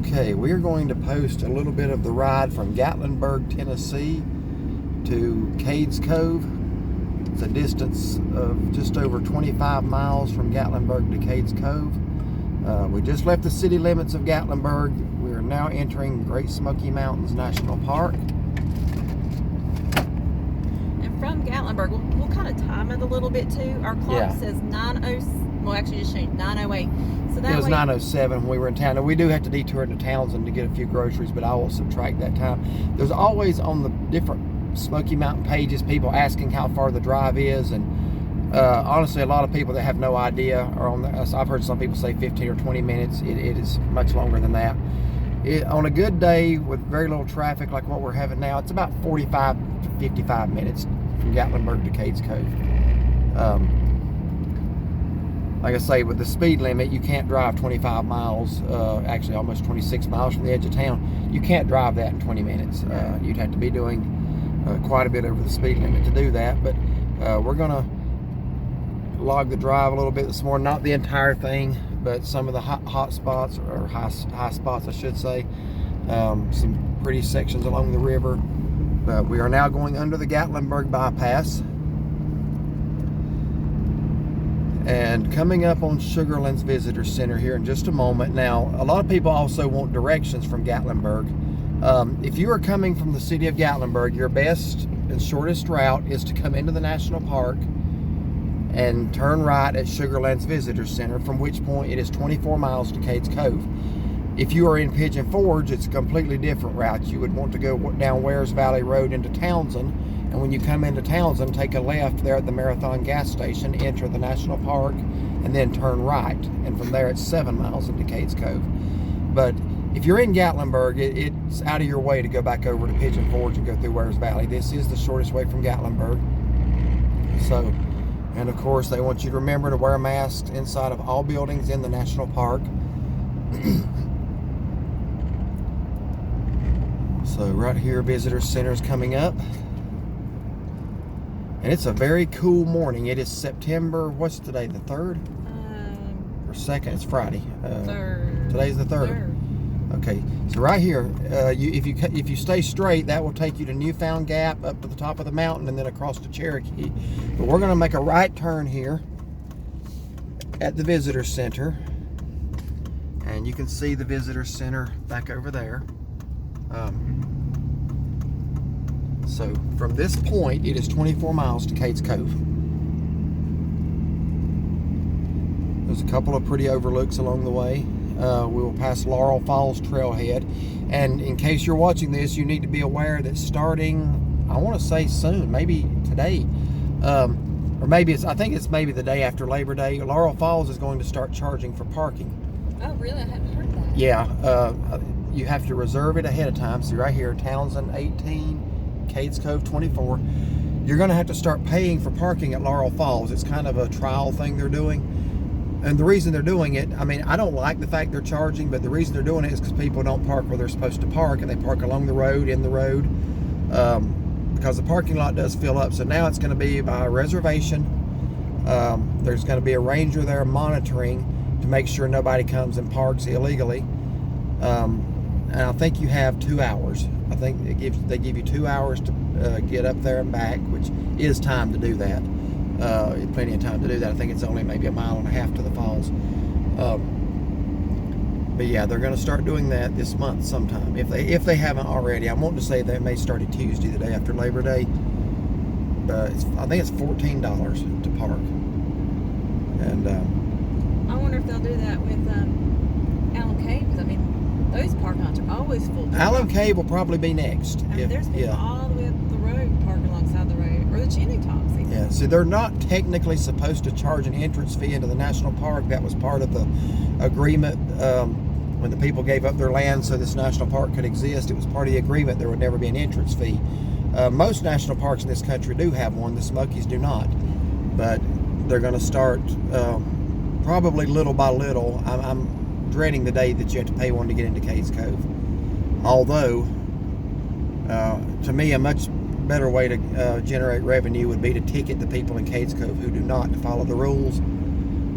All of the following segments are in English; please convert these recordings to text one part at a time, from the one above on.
Okay, we're going to post a little bit of the ride from Gatlinburg, Tennessee to Cades Cove. It's a distance of just over 25 miles from Gatlinburg to Cades Cove. We just left the city limits of Gatlinburg. We are now entering Great Smoky Mountains National Park. And from Gatlinburg, we'll kind of time it a little bit too. Our clock says 9:00. Well, actually, just changed 9:08. So that it was 9:07 when we were in town. And we do have to detour into Townsend to get a few groceries, but I will subtract that time. There's always on the different Smoky Mountain pages people asking how far the drive is, and honestly, a lot of people that have no idea are on the. I've heard some people say 15 or 20 minutes. It is much longer than that. On a good day with very little traffic like what we're having now, it's about 45 to 55 minutes from Gatlinburg to Cades Cove. Like I say, with the speed limit, you can't drive 25 miles, actually almost 26 miles from the edge of town. You can't drive that in 20 minutes. You'd have to be doing quite a bit over the speed limit to do that. But we're going to log the drive a little bit this morning. Not the entire thing, but some of the hot spots, or high spots, I should say. Some pretty sections along the river. But we are now going under the Gatlinburg bypass. And coming up on Sugarlands Visitor Center here in just a moment. Now, a lot of people also want directions from Gatlinburg. If you are coming from the city of Gatlinburg, your best and shortest route is to come into the national park and turn right at Sugarlands Visitor Center, from which point it is 24 miles to Cades Cove. If you are in Pigeon Forge, it's a completely different route. You would want to go down Wares Valley Road into Townsend, and when you come into Townsend, take a left there at the Marathon gas station, enter the national park, and then turn right. And from there, it's 7 miles into Cades Cove. But if you're in Gatlinburg, it's out of your way to go back over to Pigeon Forge and go through Wares Valley. This is the shortest way from Gatlinburg. So, and of course, they want you to remember to wear masks inside of all buildings in the national park. So right here, Visitor Center is coming up. And it's a very cool morning. It is September, what's today, the 3rd? Or 2nd? It's Friday. 3rd. Today's the 3rd. Okay, so right here, if you stay straight, that will take you to Newfound Gap, up to the top of the mountain, and then across to Cherokee. But we're going to make a right turn here at the Visitor Center. And you can see the Visitor Center back over there. So from this point, it is 24 miles to Cades Cove. There's a couple of pretty overlooks along the way. We will pass Laurel Falls Trailhead. And in case you're watching this, you need to be aware that starting, I want to say soon, maybe today, or maybe I think it's maybe the day after Labor Day, Laurel Falls is going to start charging for parking. Oh, really? I hadn't heard that. Yeah, you have to reserve it ahead of time. See right here, Townsend 18, Cades Cove 24. You're going to have to start paying for parking at Laurel Falls. It's kind of a trial thing they're doing. And the reason they're doing it, I mean, I don't like the fact they're charging, but the reason they're doing it is because people don't park where they're supposed to park, and they park along the road, in the road, because the parking lot does fill up. So now it's going to be by reservation. There's going to be a ranger there monitoring to make sure nobody comes and parks illegally. And I think you have 2 hours. I think they give you 2 hours to get up there and back, which is time to do that. Plenty of time to do that. I think it's only maybe 1.5 miles to the falls. But yeah, they're going to start doing that this month sometime, if they haven't already. I'm wanting to say they may start it Tuesday, the day after Labor Day. But I think it's $14 to park. And I wonder if they'll do that with Allen Cave, because I mean, those parking lots are always full. Allen Cave will probably be next. I mean, there's people all the way up the road parking alongside the road, or the chimney tops. Yeah, so they're not technically supposed to charge an entrance fee into the national park. That was part of the agreement when the people gave up their land so this national park could exist. It was part of the agreement there would never be an entrance fee. Most national parks in this country do have one. The Smokies do not. But they're going to start probably little by little. I'm dreading the day that you have to pay one to get into Cades Cove. Although, to me, a much better way to generate revenue would be to ticket the people in Cades Cove who do not follow the rules.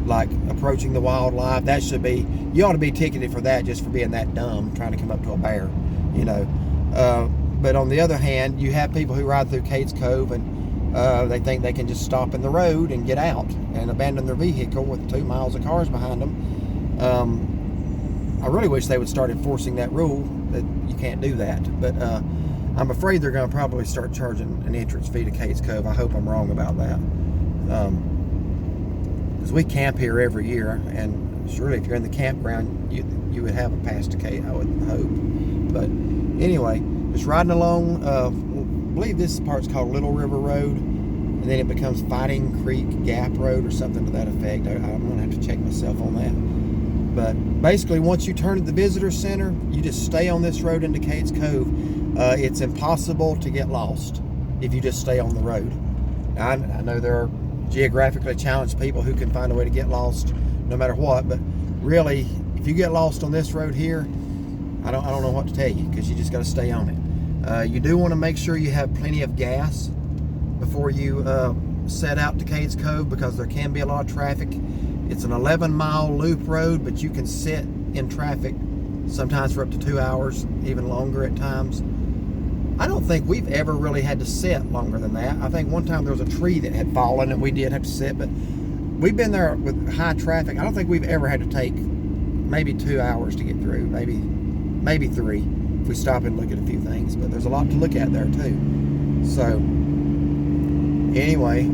like approaching the wildlife. That should be, you ought to be ticketed for that just for being that dumb, trying to come up to a bear, you know. But on the other hand, you have people who ride through Cades Cove and they think they can just stop in the road and get out and abandon their vehicle with 2 miles of cars behind them. I really wish they would start enforcing that rule that you can't do that. But I'm afraid they're going to probably start charging an entrance fee to Cades Cove. I hope I'm wrong about that. Because we camp here every year, and surely if you're in the campground, you would have a pass to Cades, I would hope. But anyway, just riding along. I believe this part's called Little River Road, and then it becomes Fighting Creek Gap Road or something to that effect. I'm going to have to check myself on that. But basically, once you turn at the visitor center, you just stay on this road into Cades Cove. It's impossible to get lost if you just stay on the road. Now, I know there are geographically challenged people who can find a way to get lost no matter what, but really, if you get lost on this road here, I don't know what to tell you, because you just got to stay on it. You do want to make sure you have plenty of gas before you set out to Cades Cove, because there can be a lot of traffic. It's an 11-mile loop road, but you can sit in traffic sometimes for up to 2 hours, even longer at times. I don't think we've ever really had to sit longer than that. I think one time there was a tree that had fallen and we did have to sit, but we've been there with high traffic. I don't think we've ever had to take maybe 2 hours to get through, maybe 3 if we stop and look at a few things, but there's a lot to look at there too. So anyway,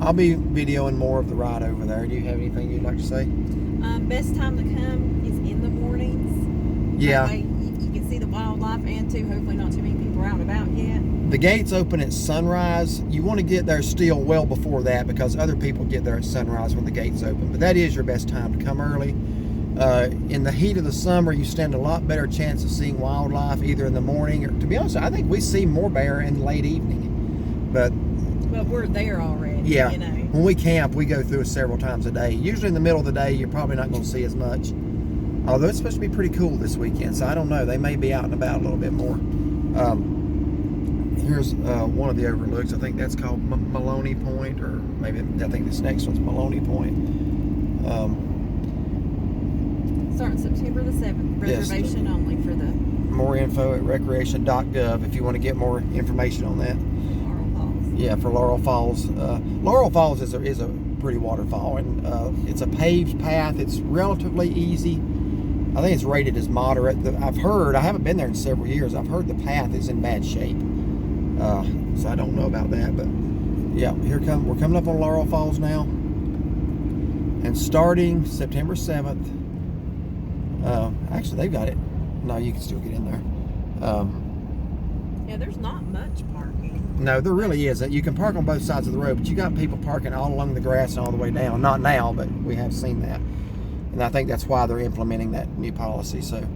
I'll be videoing more of the ride over there. Do you have anything you'd like to say? Best time to come is in the mornings. Yeah. That way you can see the wildlife, and too, hopefully not too many people are out and about yet. The gates open at sunrise. You want to get there still well before that, because other people get there at sunrise when the gates open. But that is your best time to come early. In the heat of the summer, you stand a lot better chance of seeing wildlife either in the morning, or, to be honest, I think we see more bear in the late evening. But we're there already. Yeah, you know. When we camp, we go through it several times a day. Usually in the middle of the day, you're probably not going to see as much. Although it's supposed to be pretty cool this weekend, so I don't know. They may be out and about a little bit more. Here's one of the overlooks. I think that's called Maloney Point, or maybe I think this next one's Maloney Point. Starting September the 7th. Reservation only for the... More info at recreation.gov if you want to get more information on that. Laurel Falls. Yeah, for Laurel Falls. Laurel Falls is a pretty waterfall, and it's a paved path. It's relatively easy. I think it's rated as moderate. I've heard, I haven't been there in several years, I've heard the path is in bad shape. So I don't know about that, but yeah, we're coming up on Laurel Falls now. And starting September 7th, actually they've got it. No, you can still get in there. Yeah, there's not much parking. No, there really isn't. You can park on both sides of the road, but you got people parking all along the grass and all the way down. Not now, but we have seen that. And I think that's why they're implementing that new policy. So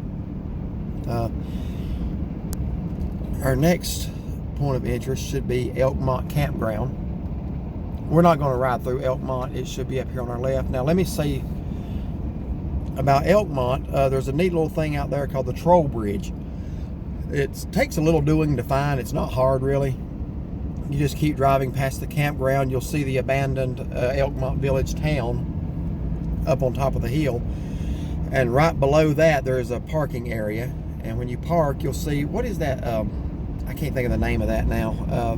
our next point of interest should be Elkmont Campground. We're not going to ride through Elkmont. It should be up here on our left. Now let me say about Elkmont, there's a neat little thing out there called the Troll Bridge. It takes a little doing to find. It's not hard really. You just keep driving past the campground. You'll see the abandoned Elkmont Village town up on top of the hill, and right below that there is a parking area, and when you park you'll see, what is that, I can't think of the name of that now.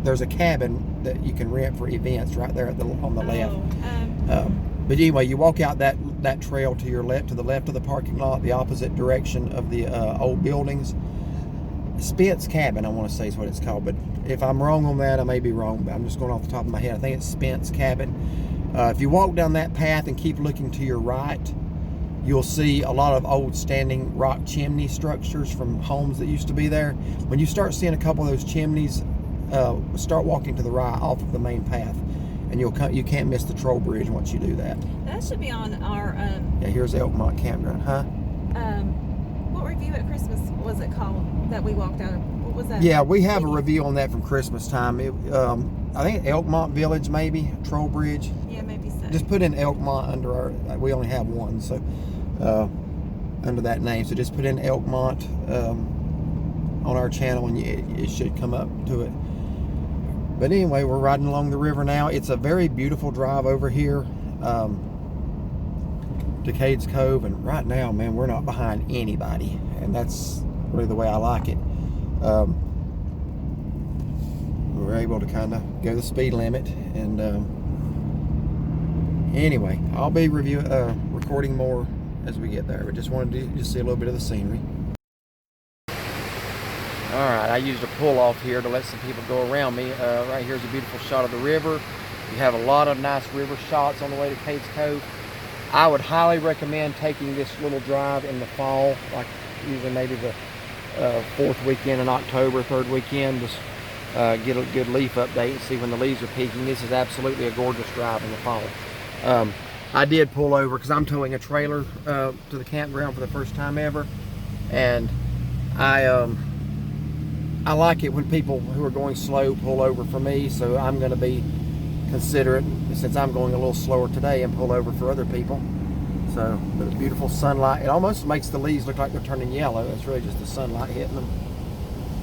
There's a cabin that you can rent for events right there on the left. But anyway, you walk out that trail to your left, to the left of the parking lot, the opposite direction of the old buildings. Spence Cabin, I want to say is what it's called, but if I'm wrong on that, I may be wrong, but I'm just going off the top of my head. I think it's Spence Cabin. If you walk down that path and keep looking to your right, you'll see a lot of old standing rock chimney structures from homes that used to be there. When you start seeing a couple of those chimneys, start walking to the right off of the main path, and you can't miss the Troll Bridge once you do that. That should be on our... yeah, here's Elkmont Campground, huh? What review at Christmas was it called that we walked out of? What was that? Yeah, we have a review on that from Christmas time. I think Elkmont Village, maybe, Troll Bridge. Yeah, maybe so. Just put in Elkmont under our, we only have one, so under that name. So just put in Elkmont on our channel, and it should come up to it. But anyway, we're riding along the river now. It's a very beautiful drive over here. to Cades Cove, and right now, man, we're not behind anybody, and that's really the way I like it. We're able to kind of go the speed limit, and anyway, I'll be recording more as we get there, but just wanted to just see a little bit of the scenery. All right, I used a pull off here to let some people go around me. Right here's a beautiful shot of the river. You have a lot of nice river shots on the way to Cades Cove. I would highly recommend taking this little drive in the fall, like usually maybe the fourth weekend in October, third weekend. Just get a good leaf update and see when the leaves are peaking. This is absolutely a gorgeous drive in the fall. I did pull over because I'm towing a trailer to the campground for the first time ever, and I like it when people who are going slow pull over for me, so I'm going to be considerate since I'm going a little slower today and pull over for other people. So, but a beautiful sunlight. It almost makes the leaves look like they're turning yellow. It's really just the sunlight hitting them.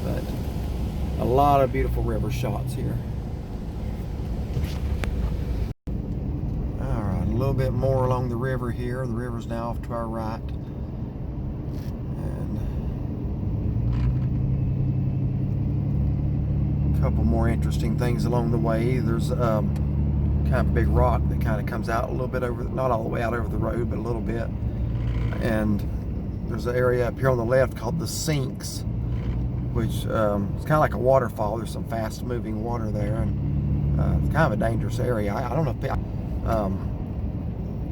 But a lot of beautiful river shots here. All right, a little bit more along the river here. The river's now off to our right. Couple more interesting things along the way. There's kind of a big rock that kind of comes out a little bit over, not all the way out over the road, but a little bit. And there's an area up here on the left called the Sinks, which is kind of like a waterfall. There's some fast moving water there, and it's kind of a dangerous area. I don't know if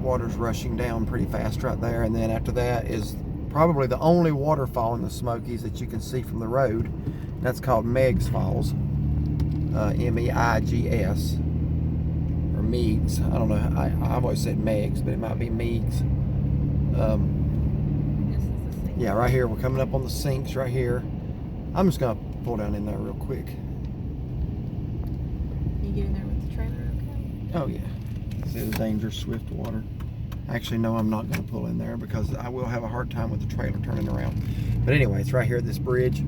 water's rushing down pretty fast right there. And then after that is probably the only waterfall in the Smokies that you can see from the road. That's called Meigs Falls. M-E-I-G-S, or Meigs. I don't know. I've always said Meigs, but it might be Meigs. Yeah, right here. We're coming up on the Sinks right here. I'm just gonna pull down in there real quick. You get in there with the trailer, okay? Oh yeah. See the dangerous swift water. Actually, no, I'm not gonna pull in there because I will have a hard time with the trailer turning around. But anyway, it's right here at this bridge.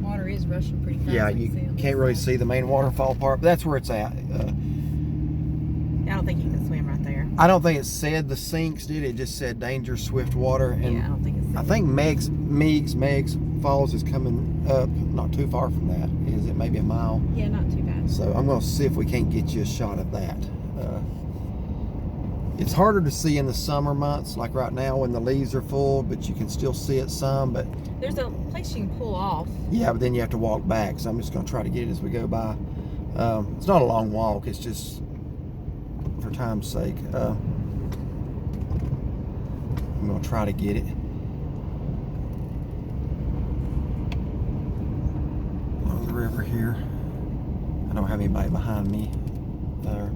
Water is rushing pretty fast. Yeah, you can't really see the main waterfall part, but that's where it's at. I don't think you can swim right there. I don't think it said the Sinks, did it? It just said dangerous swift water. And yeah, I don't think it's. I think Meigs Falls is coming up not too far from that. Is it maybe a mile? Yeah, not too bad. So I'm going to see if we can't get you a shot of that. It's harder to see in the summer months, like right now when the leaves are full, but you can still see it some. But there's a place you can pull off. Yeah, but then you have to walk back. So I'm just going to try to get it as we go by. It's not a long walk. It's just for time's sake. I'm going to try to get it. Along the river here. I don't have anybody behind me there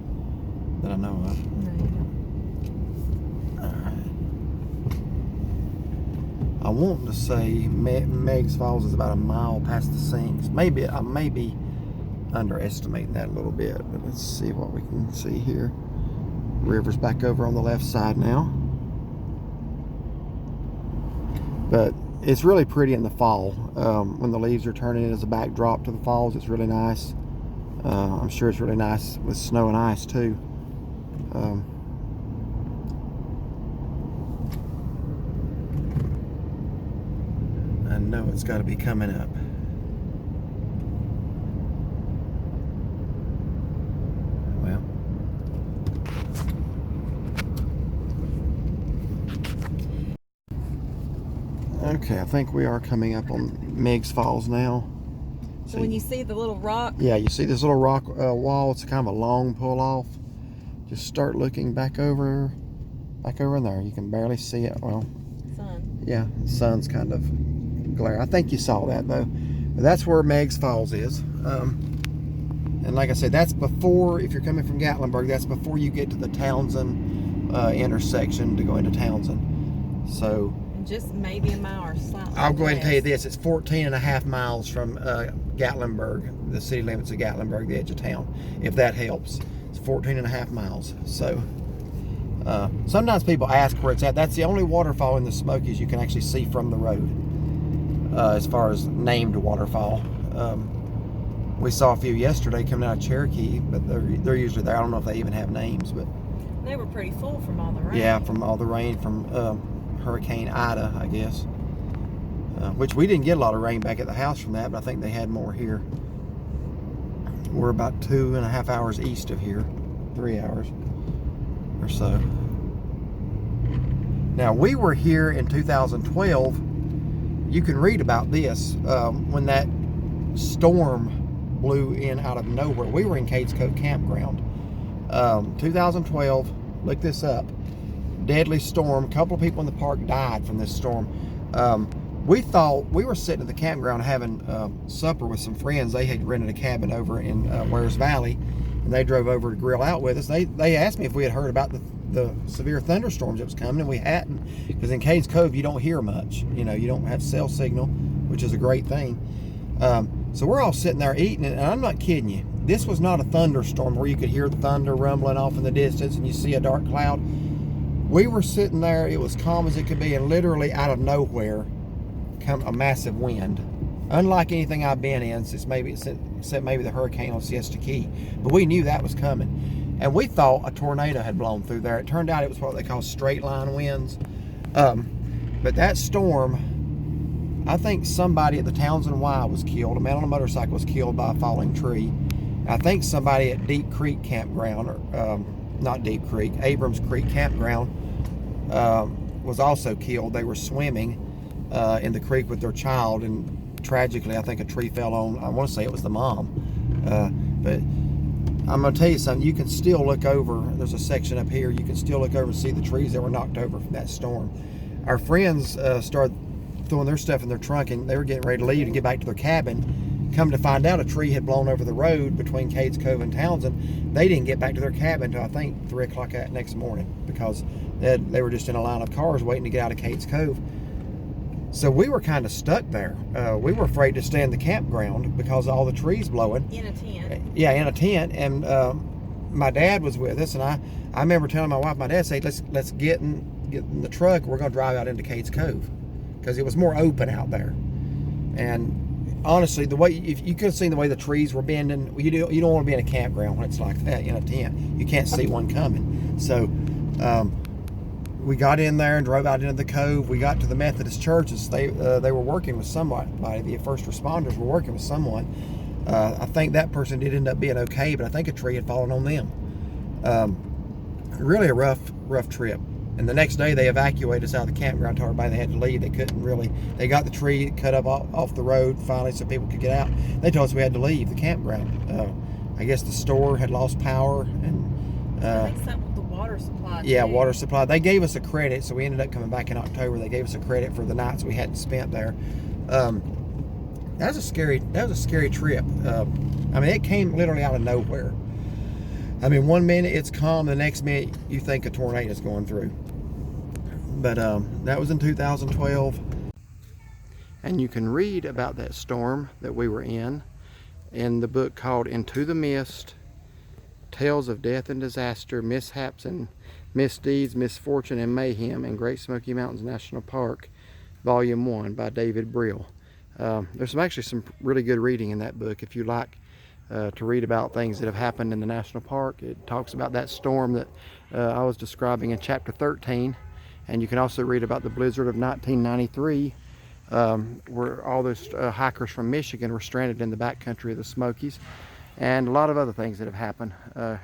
that I know of. No, you don't. I want to say Meigs Falls is about a mile past the Sinks. Maybe I may be underestimating that a little bit, but let's see what we can see here. River's back over on the left side now, but it's really pretty in the fall when the leaves are turning as a backdrop to the falls. It's really nice. I'm sure it's really nice with snow and ice too. I know it's got to be coming up. Well, okay, I think we are coming up on Meigs Falls now. So when you see the little rock, yeah, you see this little rock wall. It's kind of a long pull off. Just start looking back over in there. You can barely see it. Well, sun. Yeah, the sun's kind of glare. I think you saw that though. But that's where Meigs Falls is. And like I said, that's before, if you're coming from Gatlinburg, that's before you get to the Townsend intersection to go into Townsend. So just maybe a mile or slightly. I'll go ahead and tell you this: it's 14.5 miles from Gatlinburg, the city limits of Gatlinburg, the edge of town. If that helps, it's 14.5 miles. So sometimes people ask where it's at. That's the only waterfall in the Smokies you can actually see from the road. As far as named waterfall, we saw a few yesterday coming out of Cherokee, but they're usually there. I don't know if they even have names, but They were pretty full from all the rain. Yeah, from all the rain from Hurricane Ida, I guess. Which we didn't get a lot of rain back at the house from that, but I think they had more here. We're about 2.5 hours east of here, 3 hours or so. Now, we were here in 2012. You can read about this when that storm blew in out of nowhere. We were in Cades Cove campground. 2012, look this up. Deadly storm. A couple of people in the park died from this storm. We thought, we were sitting at the campground having supper with some friends. They had rented a cabin over in Wares Valley, and they drove over to grill out with us. They asked me if we had heard about the severe thunderstorms that was coming, and we hadn't, because in Cades Cove you don't hear much. You know, you don't have cell signal, which is a great thing. So we're all sitting there eating, and I'm not kidding you. This was not a thunderstorm where you could hear thunder rumbling off in the distance and you see a dark cloud. We were sitting there, it was calm as it could be, and literally out of nowhere come a massive wind. Unlike anything I've been in except maybe the hurricane on Siesta Key. But we knew that was coming. And we thought a tornado had blown through there. It turned out it was what they call straight line winds. But that storm, I think somebody at the Townsend Y was killed. A man on a motorcycle was killed by a falling tree. I think somebody at Deep Creek Campground, or not Deep Creek, Abrams Creek Campground, was also killed. They were swimming in the creek with their child, and tragically I think a tree fell on, I want to say it was the mom. But I'm going to tell you something, you can still look over, there's a section up here, you can still look over and see the trees that were knocked over from that storm. Our friends started throwing their stuff in their trunk, and they were getting ready to leave to get back to their cabin. Come to find out, a tree had blown over the road between Cades Cove and Townsend. They didn't get back to their cabin until I think 3 o'clock that next morning, because they were just in a line of cars waiting to get out of Cades Cove. So we were kind of stuck there. We were afraid to stay in the campground because of all the trees blowing. In a tent. Yeah, in a tent. And my dad was with us, and I remember telling my wife, my dad said, let's get in the truck. We're going to drive out into Cades Cove because it was more open out there. And honestly, the way, if you could have seen the way the trees were bending, you don't want to be in a campground when it's like that in a tent. You can't see one coming. So we got in there and drove out into the cove. We got to the Methodist church, and they were working with somebody. The first responders were working with someone. I think that person did end up being okay, but I think a tree had fallen on them. Really a rough trip. And the next day they evacuated us out of the campground. Told everybody they had to leave. They couldn't really. They got the tree cut up off the road finally, so people could get out. They told us we had to leave the campground. I guess the store had lost power, and I think something with the water supply. yeah, too. water supply. They gave us a credit, so we ended up coming back in October. They gave us a credit for the nights we hadn't spent there. That was a scary trip. I mean, it came literally out of nowhere. I mean, one minute it's calm, the next minute you think a tornado is going through. But that was in 2012. And you can read about that storm that we were in the book called Into the Mist, Tales of Death and Disaster, Mishaps and Misdeeds, Misfortune and Mayhem in Great Smoky Mountains National Park, Volume 1 by David Brill. There's actually some really good reading in that book if you like to read about things that have happened in the national park. It talks about that storm that I was describing in chapter 13, and you can also read about the blizzard of 1993, where all those hikers from Michigan were stranded in the backcountry of the Smokies, and a lot of other things that have happened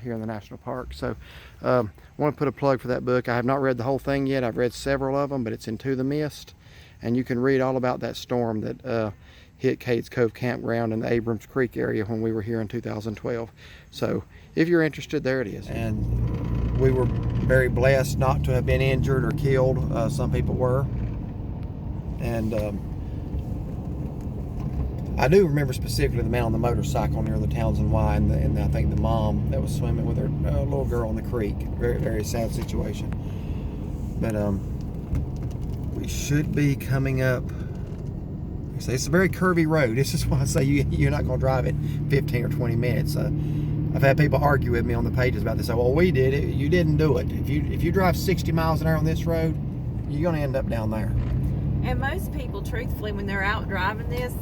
here in the national park. So I want to put a plug for that book. I have not read the whole thing yet. I've read several of them, but it's Into the Mist, and you can read all about that storm that hit Cades Cove Campground in the Abrams Creek area when we were here in 2012. So if you're interested, there it is. And we were very blessed not to have been injured or killed. Some people were. And I do remember specifically the man on the motorcycle near the Townsend Y, and I think the mom that was swimming with her little girl in the creek. Very, very sad situation. But we should be coming up. It's a very curvy road. This is why I say you're not going to drive it 15 or 20 minutes. I've had people argue with me on the pages about this. Well, we did it. You didn't do it. If you drive 60 miles an hour on this road, you're going to end up down there. And most people, truthfully, when they're out driving this,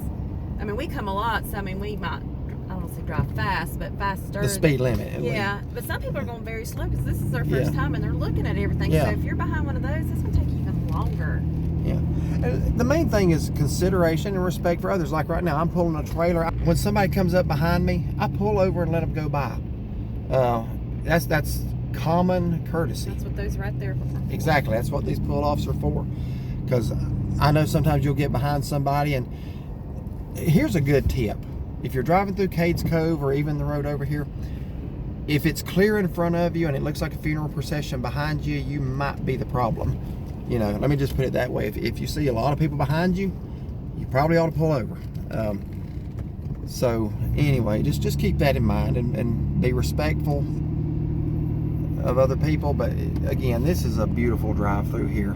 I mean, we come a lot, so I mean, we might, I don't say drive fast, but faster. The speed limit. At Yeah, least. but some people are going very slow because this is their first time and they're looking at everything. Yeah. So if you're behind one of those, it's going to take even longer. Yeah. And the main thing is consideration and respect for others. Like right now, I'm pulling a trailer. When somebody comes up behind me, I pull over and let them go by. That's common courtesy. That's what those right there are for. Exactly. That's what these pull-offs are for. Because I know sometimes you'll get behind somebody, and here's a good tip. If you're driving through Cades Cove or even the road over here, if it's clear in front of you and it looks like a funeral procession behind you, you might be the problem. You know, let me just put it that way. If you see a lot of people behind you, you probably ought to pull over. So anyway, just keep that in mind and be respectful of other people. But again, this is a beautiful drive through here.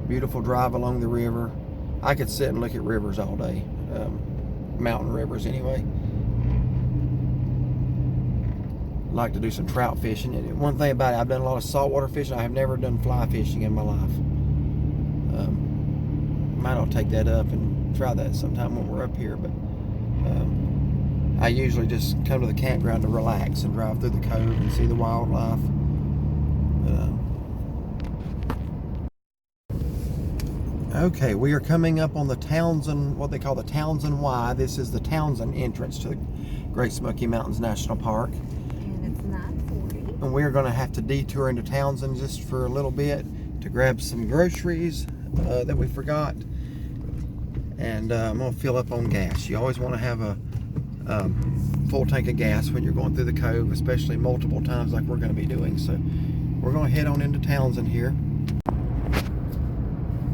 Beautiful drive along the river. I could sit and look at rivers all day. Mountain rivers anyway. Like to do some trout fishing. And one thing about it, I've done a lot of saltwater fishing. I have never done fly fishing in my life. Might ought to take that up and try that sometime when we're up here. But I usually just come to the campground to relax and drive through the cove and see the wildlife. Okay, we are coming up on the Townsend, what they call the Townsend Y. This is the Townsend entrance to the Great Smoky Mountains National Park. And it's 9:40. And we're going to have to detour into Townsend just for a little bit to grab some groceries that we forgot. And I'm going to fill up on gas. You always want to have a full tank of gas when you're going through the cove, especially multiple times like we're going to be doing. So we're going to head on into Townsend here.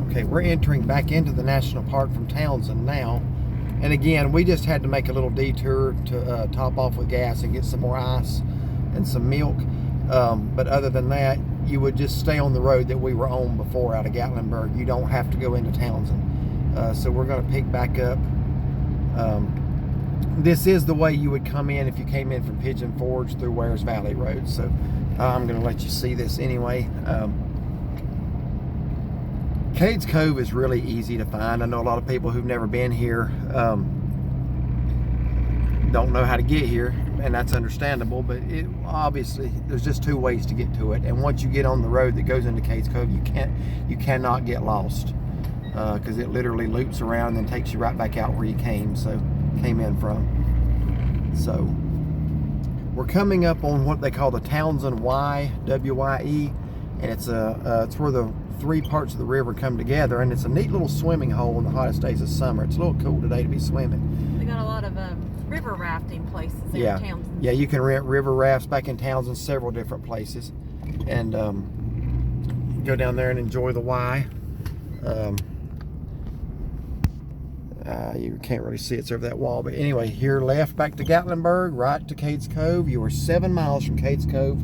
Okay, we're entering back into the national park from Townsend now. And again, we just had to make a little detour to top off with gas and get some more ice and some milk. But other than that, you would just stay on the road that we were on before out of Gatlinburg. You don't have to go into Townsend. So we're going to pick back up. This is the way you would come in if you came in from Pigeon Forge through Wares Valley Road. So I'm going to let you see this anyway. Cades Cove is really easy to find. I know a lot of people who've never been here don't know how to get here, and that's understandable, but obviously there's just two ways to get to it. And once you get on the road that goes into Cades Cove, you cannot get lost because it literally loops around and takes you right back out where you came in from. So we're coming up on what they call the Townsend Y, W-Y-E, and it's where the three parts of the river come together, and it's a neat little swimming hole in the hottest days of summer. It's a little cool today to be swimming. They got a lot of river rafting places in Townsend. Yeah, you can rent river rafts back in Townsend, several different places, and go down there and enjoy the Y. You can't really see it's over that wall, but anyway, here left back to Gatlinburg, right to Cades Cove. You are 7 miles from Cades Cove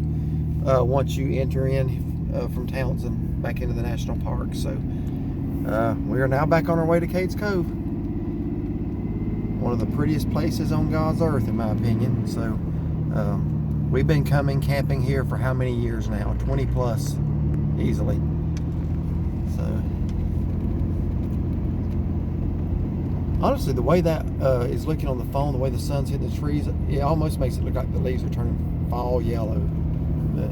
once you enter in from Townsend back into the national park. So we are now back on our way to Cades Cove, one of the prettiest places on God's earth in my opinion. So we've been camping here for how many years now? 20 plus easily. So honestly, the way that is looking on the phone, the way the sun's hitting the trees, it almost makes it look like the leaves are turning fall yellow. But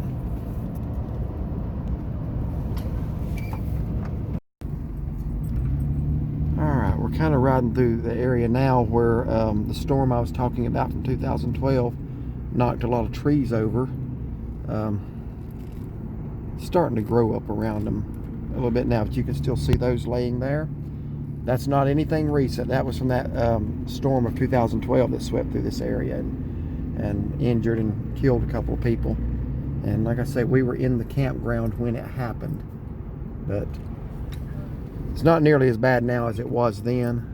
we're kind of riding through the area now where the storm I was talking about from 2012 knocked a lot of trees over. Starting to grow up around them a little bit now, but you can still see those laying there. That's not anything recent. That was from that storm of 2012 that swept through this area and injured and killed a couple of people. And like I said, we were in the campground when it happened, but it's not nearly as bad now as it was then.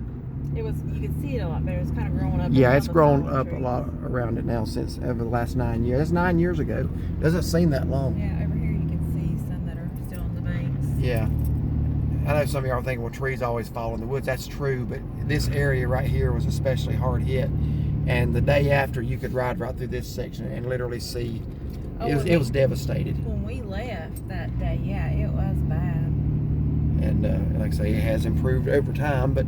It was, you could see it a lot better. It's kind of growing up. Yeah, it's grown up a lot around it now since over the last 9 years. That's 9 years ago. Doesn't seem that long. Yeah, over here you can see some that are still on the banks. Yeah. I know some of y'all are thinking, well, trees always fall in the woods. That's true, but this area right here was especially hard hit. And the day after, you could ride right through this section and literally see, it was devastated. When we left that day, yeah, it was bad. And like I say, it has improved over time, but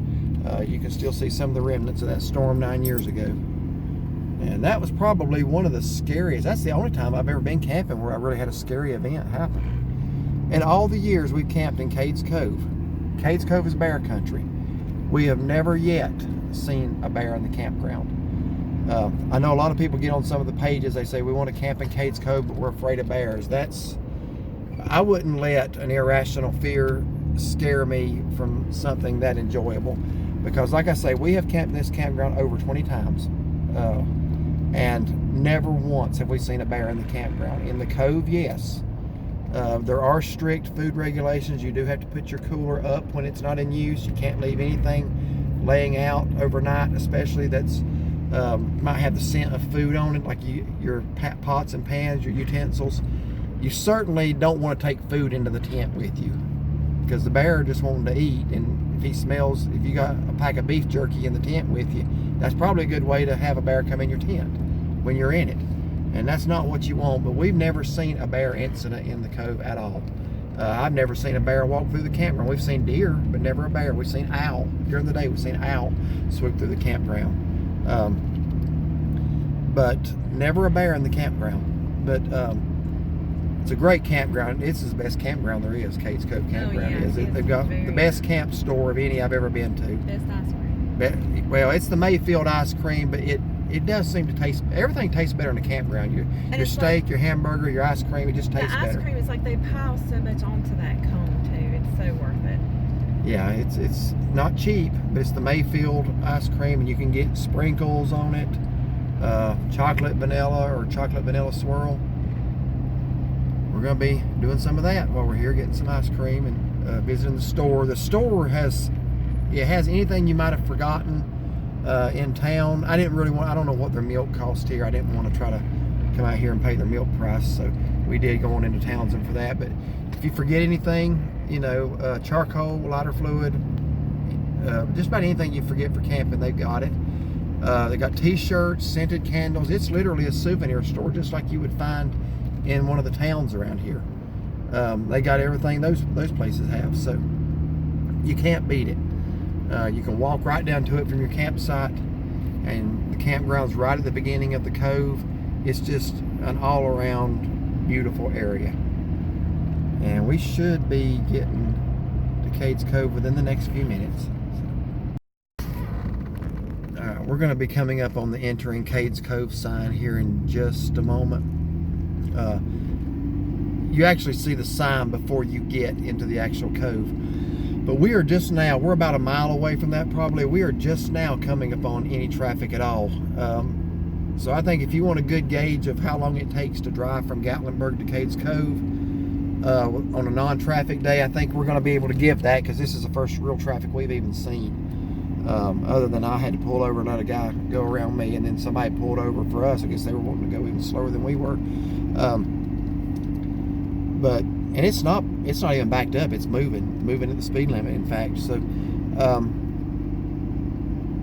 you can still see some of the remnants of that storm 9 years ago. And that was probably one of the scariest. That's the only time I've ever been camping where I really had a scary event happen. In all the years we've camped in Cades Cove. Cades Cove is bear country. We have never yet seen a bear in the campground. I know a lot of people get on some of the pages, they say we want to camp in Cades Cove, but we're afraid of bears. I wouldn't let an irrational fear scare me from something that enjoyable. Because like I say, we have camped in this campground over 20 times. And never once have we seen a bear in the campground. In the cove, yes. There are strict food regulations. You do have to put your cooler up when it's not in use. You can't leave anything laying out overnight, especially that's might have the scent of food on it, like your pots and pans, your utensils. You certainly don't want to take food into the tent with you, because the bear just wanting to eat, and if you got a pack of beef jerky in the tent with you, that's probably a good way to have a bear come in your tent when you're in it. And that's not what you want. But we've never seen a bear incident in the cove at all. I've never seen a bear walk through the campground. We've seen deer, but never a bear. We've seen owl. During the day, we've seen owl swoop through the campground. But never a bear in the campground. But it's a great campground. It's the best campground there is. Cades Cove Campground is. They've got the best camp store of any I've ever been to. Best ice cream. Well, it's the Mayfield ice cream, but it does seem to taste. Everything tastes better in the campground. Your steak, like, your hamburger, your ice cream. It just tastes better. The ice cream is like they pile so much onto that cone too. It's so worth it. Yeah, it's not cheap, but it's the Mayfield ice cream, and you can get sprinkles on it, chocolate vanilla or chocolate vanilla swirl. We're going to be doing some of that while we're here, getting some ice cream and visiting the store. The store has anything you might have forgotten in town. I don't know what their milk cost here. I didn't want to try to come out here and pay their milk price, so we did go on into Townsend for that. But if you forget anything, charcoal, lighter fluid, just about anything you forget for camping, they've got it. They got t-shirts, scented candles. It's literally a souvenir store, just like you would find in one of the towns around here. They got everything those places have, so you can't beat it. You can walk right down to it from your campsite, and the campground's right at the beginning of the cove. It's just an all-around beautiful area. And we should be getting to Cades Cove within the next few minutes. We're going to be coming up on the entering Cades Cove sign here in just a moment. You actually see the sign before you get into the actual cove. But we're about a mile away from that probably. We are just now coming upon any traffic at all. So I think if you want a good gauge of how long it takes to drive from Gatlinburg to Cades Cove on a non-traffic day, I think we're going to be able to give that, because this is the first real traffic we've even seen. Other than I had to pull over and let a guy go around me, and then somebody pulled over for us. I guess they were wanting to go even slower than we were. And it's not even backed up. It's moving at the speed limit, in fact. So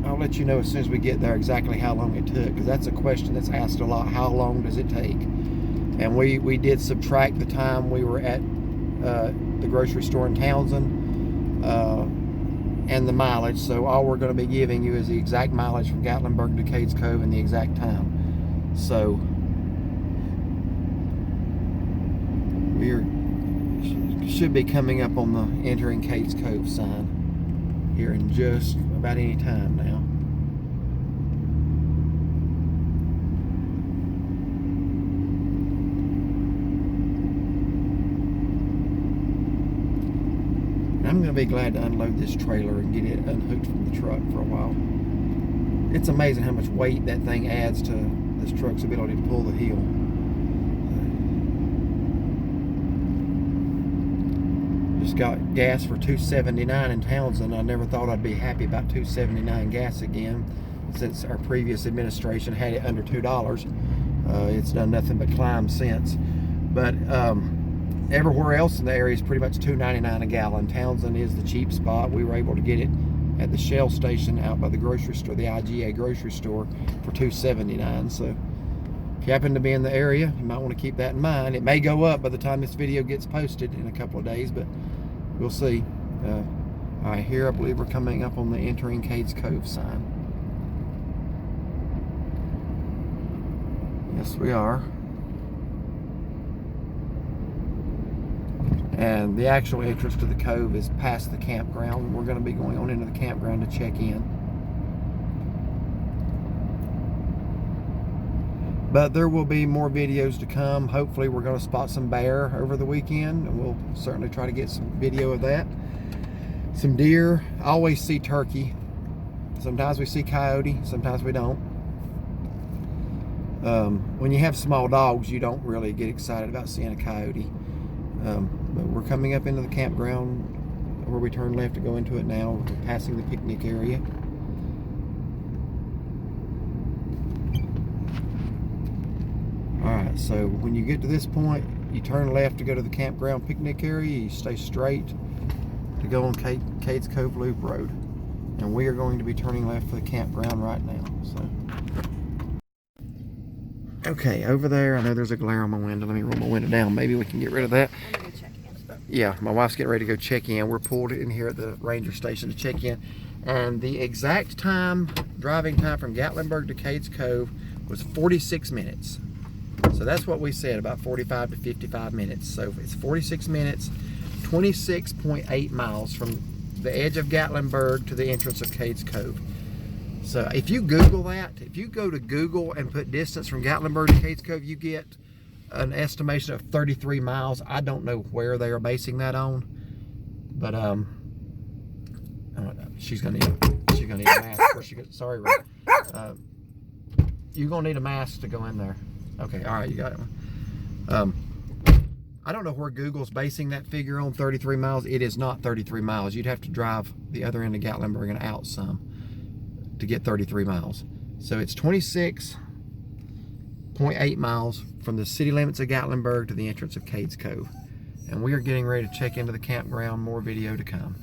I'll let you know as soon as we get there exactly how long it took, because that's a question that's asked a lot. How long does it take? And we did subtract the time we were at the grocery store in Townsend and the mileage. So all we're going to be giving you is the exact mileage from Gatlinburg to Cades Cove and the exact time. So we should be coming up on the entering Cades Cove sign here in just about any time now. I'm going to be glad to unload this trailer and get it unhooked from the truck for a while. It's amazing how much weight that thing adds to this truck's ability to pull the hill. Just got gas for $2.79 in Townsend. I never thought I'd be happy about $2.79 gas again, since our previous administration had it under $2. It's done nothing but climb since. But everywhere else in the area is pretty much $2.99 a gallon. Townsend is the cheap spot. We were able to get it at the Shell station out by the grocery store, the IGA grocery store, for $2.79. So if you happen to be in the area, you might want to keep that in mind. It may go up by the time this video gets posted in a couple of days, but we'll see. All right, here I believe we're coming up on the entering Cades Cove sign. Yes, we are. And the actual entrance to the cove is past the campground. We're going to be going on into the campground to check in. But there will be more videos to come. Hopefully we're going to spot some bear over the weekend, and we'll certainly try to get some video of that. Some deer. I always see turkey. Sometimes we see coyote, sometimes we don't. When you have small dogs, you don't really get excited about seeing a coyote. But we're coming up into the campground where we turn left to go into it now. We're passing the picnic area. Alright, so when you get to this point, you turn left to go to the campground picnic area. You stay straight to go on Cades Cove Loop Road. And we are going to be turning left for the campground right now. So, okay, over there, I know there's a glare on my window. Let me roll my window down. Maybe we can get rid of that. I'm gonna go check in. Yeah, my wife's getting ready to go check in. We're pulled in here at the ranger station to check in. And the exact time, driving time from Gatlinburg to Cades Cove was 46 minutes. So that's what we said, about 45 to 55 minutes. So it's 46 minutes, 26.8 miles from the edge of Gatlinburg to the entrance of Cades Cove. So if you Google that, if you go to Google and put distance from Gatlinburg to Cades Cove, you get an estimation of 33 miles. I don't know where they are basing that on, but she's gonna need a mask before she gets. Sorry, Ray. You're gonna need a mask to go in there. Okay, all right, you got it. I don't know where Google's basing that figure on, 33 miles. It is not 33 miles. You'd have to drive the other end of Gatlinburg and out some to get 33 miles. So it's 26.8 miles from the city limits of Gatlinburg to the entrance of Cades Cove. And we are getting ready to check into the campground. More video to come.